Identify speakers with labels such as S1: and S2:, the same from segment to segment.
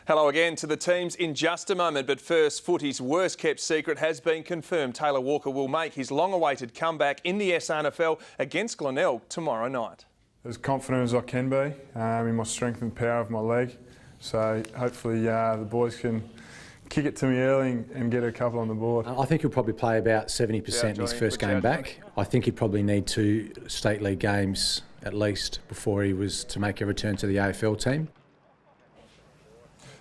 S1: Hello again to the teams in just a moment, but first, footy's worst kept secret has been confirmed. Taylor Walker will make his long-awaited comeback in the SRNFL against Glenelg tomorrow night.
S2: As confident as I can be in my strength and power of my leg, so hopefully the boys can kick it to me early and get a couple on the board.
S3: I think he'll probably play about 70% in his first game back. I think he'd probably need 2 state league games at least before he was to make a return to the AFL team.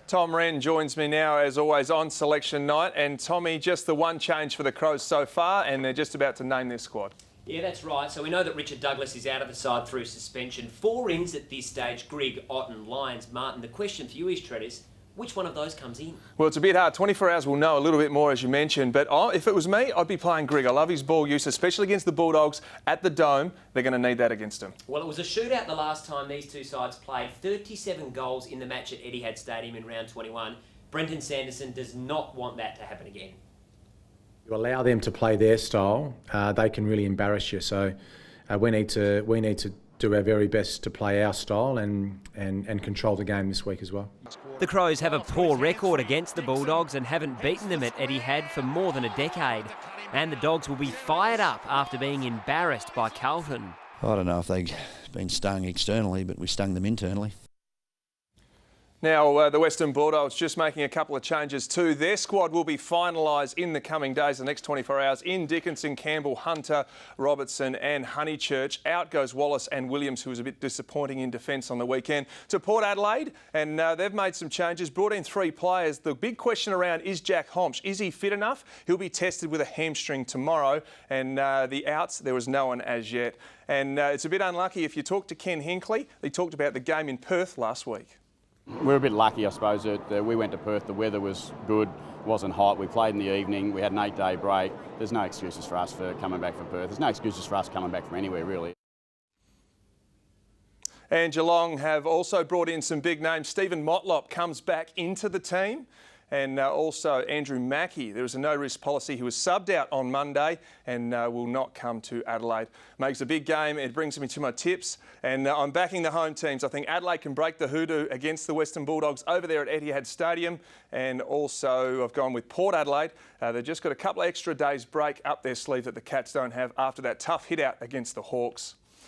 S1: Tom Wren joins me now, as always, on selection night. And Tommy, just the one change for the Crows so far, and they're just about to name their squad.
S4: Yeah, that's right. So we know that Richard Douglas is out of the side through suspension. 4 ins at this stage: Grigg, Otten, Lyons, Martin. The question for you is, Tredders, which one of those comes in? Well,
S1: it's a bit hard. 24 hours will know a little bit more, as you mentioned. But if it was me, I'd be playing Grigg. I love his ball use, especially against the Bulldogs at the Dome. They're going to need that against them.
S4: Well, it was a shootout the last time these two sides played. 37 goals in the match at Etihad Stadium in round 21. Brenton Sanderson does not want that to happen again.
S3: You allow them to play their style, they can really embarrass you. So we need to do our very best to play our style and control the game this week as well.
S5: The Crows have a poor record against the Bulldogs and haven't beaten them at Etihad for more than a decade. And the Dogs will be fired up after being embarrassed by Carlton.
S6: I don't know if they've been stung externally, but we stung them internally.
S1: Now, the Western Bulldogs just making a couple of changes too. Their squad will be finalised in the coming days, the next 24 hours. In Dickinson, Campbell, Hunter, Robertson and Honeychurch. Out goes Wallace and Williams, who was a bit disappointing in defence on the weekend, to Port Adelaide. And they've made some changes, brought in 3 players. The big question around is Jack Homsch. Is he fit enough? He'll be tested with a hamstring tomorrow. And the outs, there was no one as yet. And it's a bit unlucky. If you talk to Ken Hinkley, he talked about the game in Perth last week.
S7: We're a bit lucky, I suppose, that we went to Perth. The weather was good, wasn't hot. We played in the evening. We had an 8-day break. There's no excuses for us for coming back from Perth. There's no excuses for us coming back from anywhere, really.
S1: And Geelong have also brought in some big names. Stephen Motlop comes back into the team. And also Andrew Mackey. There was a no-risk policy. He was subbed out on Monday and will not come to Adelaide. Makes a big game. It brings me to my tips. And I'm backing the home teams. I think Adelaide can break the hoodoo against the Western Bulldogs over there at Etihad Stadium. And also I've gone with Port Adelaide. They've just got a couple of extra days break up their sleeve that the Cats don't have after that tough hit out against the Hawks.